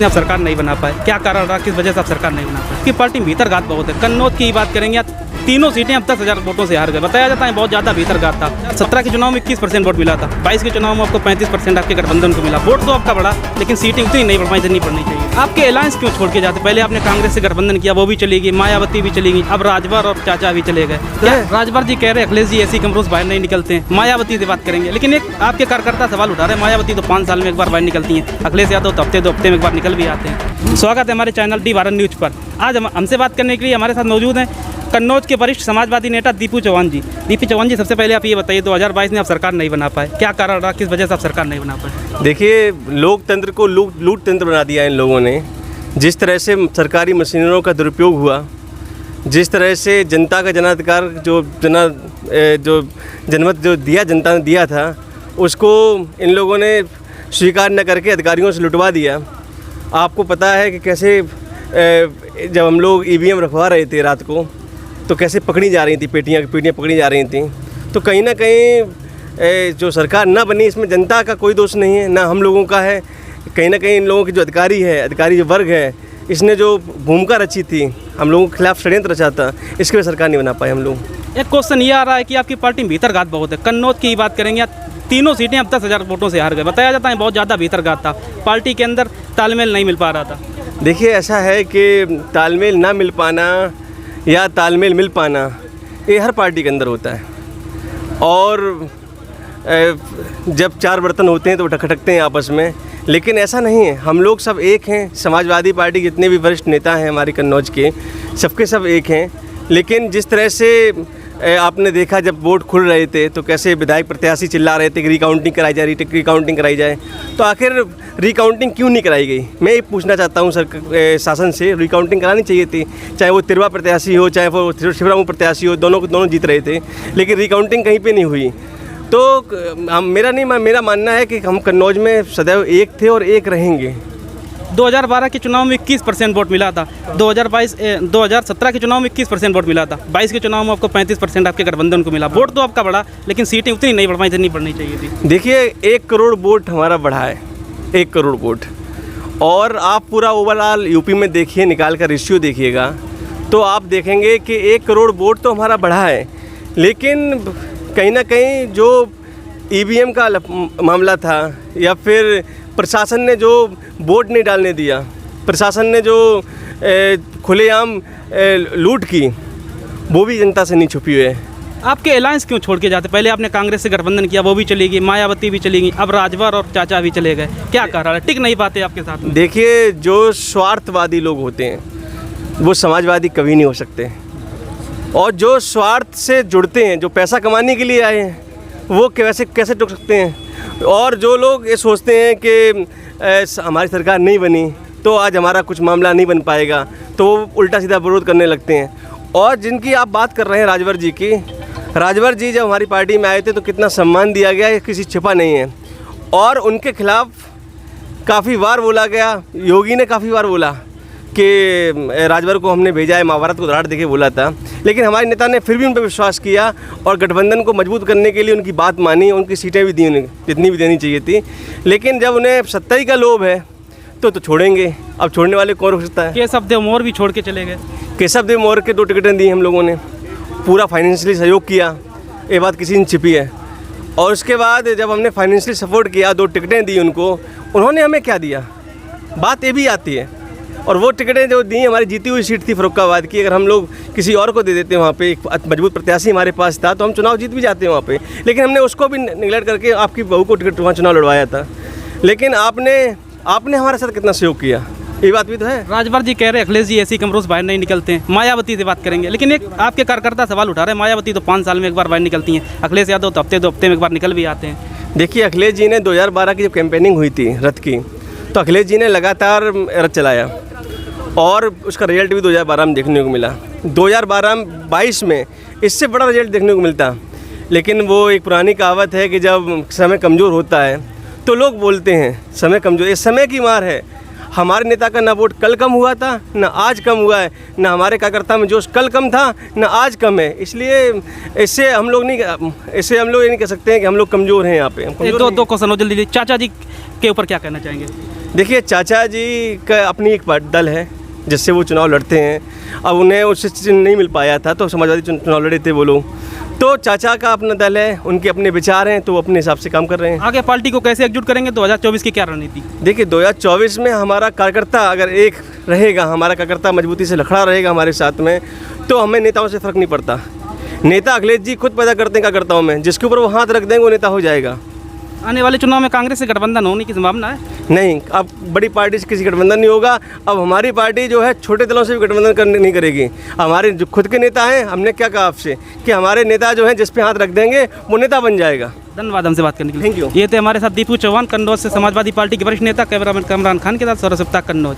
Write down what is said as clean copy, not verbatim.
आप सरकार नहीं बना पाए, क्या कारण रहा, किस वजह से आप सरकार नहीं बना पाए? कि पार्टी में भीतर घात बहुत है। कन्नौज की बात करेंगे, तीनों सीटें अब 10,000 वोटों से हार गए। बताया जाता है बहुत ज़्यादा भीतर घात था। 17 के चुनाव में 21% वोट मिला था, 22 के चुनाव में आपको 35% आपके गठबंधन को मिला। वोट तो आपका बढ़ा, लेकिन सीटें उतनी नहीं बढ़ पाई जितनी बढ़नी चाहिए। आपके अलायंस क्यों छोड़ के जाते? पहले आपने कांग्रेस से गठबंधन किया, वो भी चली गई, मायावती भी चली गई, अब राजभर और चाचा भी चले गए। राजभर जी कह रहे हैं अखिलेश जी ऐसी कमरों से बाहर नहीं निकलते हैं। मायावती से बात करेंगे, लेकिन एक आपके कार्यकर्ता सवाल उठा रहे हैं, मायावती तो 5 साल में एक बार बाहर निकलती हैं, अखिलेश यादव तो हफ्ते 2 हफ्ते में एक बार निकल भी आते हैं। स्वागत है हमारे चैनल डी भारत न्यूज़ पर। आज हमसे बात करने के लिए हमारे साथ मौजूद हैं कन्नौज के वरिष्ठ समाजवादी नेता दीपू चौहान जी। दीपू चौहान जी, सबसे पहले आप ये बताइए, 2022 में आप सरकार नहीं बना पाए, क्या कारण रहा, किस वजह से आप सरकार नहीं बना पाए? देखिए, लोकतंत्र को लूट तंत्र बना दिया इन लोगों ने। जिस तरह से सरकारी मशीनरों का दुरुपयोग हुआ, जिस तरह से जनता का जनाधिकार जो जनमत जो दिया जनता ने दिया था, उसको इन लोगों ने स्वीकार न करके अधिकारियों से लुटवा दिया। आपको पता है कि कैसे जब हम लोग ईवीएम रखवा रहे थे रात को, तो कैसे पकड़ी जा रही थी, पेटियाँ पकड़ी जा रही थी। तो कहीं ना कहीं जो सरकार ना बनी, इसमें जनता का कोई दोष नहीं है, ना हम लोगों का है। कहीं ना कहीं इन लोगों के जो अधिकारी जो वर्ग है, इसने जो भूमिका रची थी, हम लोगों के खिलाफ षड्यंत्र रचा था, इसके वजह सरकार नहीं बना पाए हम लोग। एक क्वेश्चन ये आ रहा है कि आपकी पार्टी में भीतर घात बहुत है। कन्नौज की बात करेंगे, तीनों सीटें अब 10,000 वोटों से हार गए। बताया जाता है बहुत ज़्यादा भीतर घात था, पार्टी के अंदर तालमेल नहीं मिल पा रहा था। देखिए, ऐसा है कि तालमेल ना मिल पाना या तालमेल मिल पाना, ये हर पार्टी के अंदर होता है। और जब 4 बर्तन होते हैं तो खटकते हैं आपस में, लेकिन ऐसा नहीं है। हम लोग सब एक हैं। समाजवादी पार्टी के जितने भी वरिष्ठ नेता हैं हमारे कन्नौज के, सबके सब एक हैं। लेकिन जिस तरह से आपने देखा, जब वोट खुल रहे थे तो कैसे विधायक प्रत्याशी चिल्ला रहे थे कि रिकाउंटिंग कराई जा रही, रिकाउंटिंग कराई जाए। तो आखिर रिकाउंटिंग क्यों नहीं कराई गई? मैं ये पूछना चाहता हूँ शासन से। रिकाउंटिंग करानी चाहिए थी, चाहे वो तिरवा प्रत्याशी हो, चाहे वो शिवराम प्रत्याशी हो, दोनों जीत रहे थे, लेकिन रिकाउंटिंग कहीं पर नहीं हुई। तो मेरा मानना है कि हम कन्नौज में सदैव एक थे और एक रहेंगे। 2012 के चुनाव में 21% वोट मिला था, 2017 के चुनाव में 21% वोट मिला था, 22 के चुनाव में आपको 35% आपके गठबंधन को मिला। वोट तो आपका बढ़ा, लेकिन सीटें उतनी नहीं बढ़ पाई जितनी बढ़नी चाहिए थी। देखिए, 1 करोड़ वोट हमारा बढ़ा है, 1 करोड़ वोट। और आप पूरा ओवरऑल यूपी में देखिए, निकाल कर रेशियो देखिएगा, तो आप देखेंगे कि 1 करोड़ वोट तो हमारा बढ़ा है। लेकिन कहीं ना कहीं जो ईवीएम का मामला था, या फिर प्रशासन ने जो वोट नहीं डालने दिया, प्रशासन ने जो खुलेआम लूट की, वो भी जनता से नहीं छुपी हुई है। आपके अलायंस क्यों छोड़ के जाते? पहले आपने कांग्रेस से गठबंधन किया, वो भी चली गई, मायावती भी चली गई, अब राजभर और चाचा भी चले गए। क्या कारण है, टिक नहीं पाते आपके साथ में? देखिए, जो स्वार्थवादी लोग होते हैं वो समाजवादी कभी नहीं हो सकते। और जो स्वार्थ से जुड़ते हैं, जो पैसा कमाने के लिए आए हैं, वो कैसे टुक सकते हैं? और जो लोग ये सोचते हैं कि हमारी सरकार नहीं बनी तो आज हमारा कुछ मामला नहीं बन पाएगा, तो वो उल्टा सीधा विरोध करने लगते हैं। और जिनकी आप बात कर रहे हैं राजभर जी की, राजभर जी जब हमारी पार्टी में आए थे तो कितना सम्मान दिया गया, ये किसी छिपा नहीं है। और उनके खिलाफ काफ़ी बार बोला गया, योगी ने काफ़ी बार बोला कि राजभर को हमने भेजा है, महाभारत को दराड़ देके बोला था। लेकिन हमारे नेता ने फिर भी उन पर विश्वास किया और गठबंधन को मजबूत करने के लिए उनकी बात मानी, उनकी सीटें भी दी उन्हें जितनी भी देनी चाहिए थी। लेकिन जब उन्हें सत्ता ही का लोभ है तो छोड़ेंगे। अब छोड़ने वाले कौन हो सकता है? केशव देव मौर्य भी छोड़ के चले गए। केशव देव मौर्य के 2 टिकटें दी हम लोगों ने, पूरा फाइनेंशियली सहयोग किया, ये बात किसी ने छिपी है। और उसके बाद जब हमने फाइनेंशियली सपोर्ट किया, 2 टिकटें दी उनको, उन्होंने हमें क्या दिया? बात ये भी आती है। और वो टिकटें जो दी, हमारी जीती हुई सीट थी फर्रुखाबाद की, अगर हम लोग किसी और को दे देते वहाँ पे, एक मजबूत प्रत्याशी हमारे पास था, तो हम चुनाव जीत भी जाते वहाँ पे। लेकिन हमने उसको भी निगलेक्ट करके आपकी बहू को टिकट वहाँ चुनाव लड़वाया था। लेकिन आपने हमारे साथ कितना सहयोग किया, ये बात भी तो है। राजभर जी कह रहे हैं अखिलेश जी ऐसी कमरों से बाहर नहीं निकलते हैं। मायावती से बात करेंगे, लेकिन एक आपके कार्यकर्ता सवाल उठा रहे हैं, मायावती तो 5 साल में एक बार बाहर निकलती हैं, अखिलेश यादव तो हफ्ते 2 हफ्ते में एक बार निकल भी आते हैं। देखिए, अखिलेश जी ने 2012 की जब कैंपेनिंग हुई थी रथ की, तो अखिलेश जी ने लगातार रथ चलाया और उसका रिजल्ट भी 2012 में देखने को मिला। 2022 में इससे बड़ा रिजल्ट देखने को मिलता। लेकिन वो एक पुरानी कहावत है कि जब समय कमज़ोर होता है तो लोग बोलते हैं समय कमज़ोर। इस समय की मार है। हमारे नेता का ना वोट कल कम हुआ था, ना आज कम हुआ है, ना हमारे कार्यकर्ता में जोश कल कम था, ना आज कम है। इसलिए इससे हम लोग ये नहीं कह सकते हैं कि हम लोग कमज़ोर हैं। यहाँ पे दो क्वेश्चन हो जल्दी। चाचा जी के ऊपर क्या कहना चाहेंगे? देखिए, चाचा जी का अपनी एक दल है जिससे वो चुनाव लड़ते हैं। अब उन्हें उससे चिन्ह नहीं मिल पाया था तो समाजवादी चुनाव लड़े थे वो लोग। तो चाचा का अपना दल है, उनके अपने विचार हैं, तो वो अपने हिसाब से काम कर रहे हैं। आगे पार्टी को कैसे एकजुट करेंगे? 2024 की क्या रणनीति? देखिए, 2024 में हमारा कार्यकर्ता अगर एक रहेगा, हमारा कार्यकर्ता मजबूती से खड़ा रहेगा हमारे साथ में, तो हमें नेताओं से फ़र्क नहीं पड़ता। नेता अखिलेश जी खुद पैदा करते हैं कार्यकर्ताओं में, जिसके ऊपर वो हाथ रख देंगे वो नेता हो जाएगा। आने वाले चुनाव में कांग्रेस से गठबंधन होने की संभावना है? नहीं, अब बड़ी पार्टी से किसी गठबंधन नहीं होगा। अब हमारी पार्टी जो है छोटे दलों से भी गठबंधन नहीं करेगी। हमारे जो खुद के नेता हैं, हमने क्या कहा आपसे कि हमारे नेता जो हैं जिस पे हाथ रख देंगे वो नेता बन जाएगा। धन्यवाद हमसे बात करने के लिए। Thank you. ये थे हमारे साथ दीपू चौहान, कन्नौज से समाजवादी पार्टी के वरिष्ठ नेता। कैमरामैन कमरान खान के साथ सौरभ सप्ताह, कन्नौज।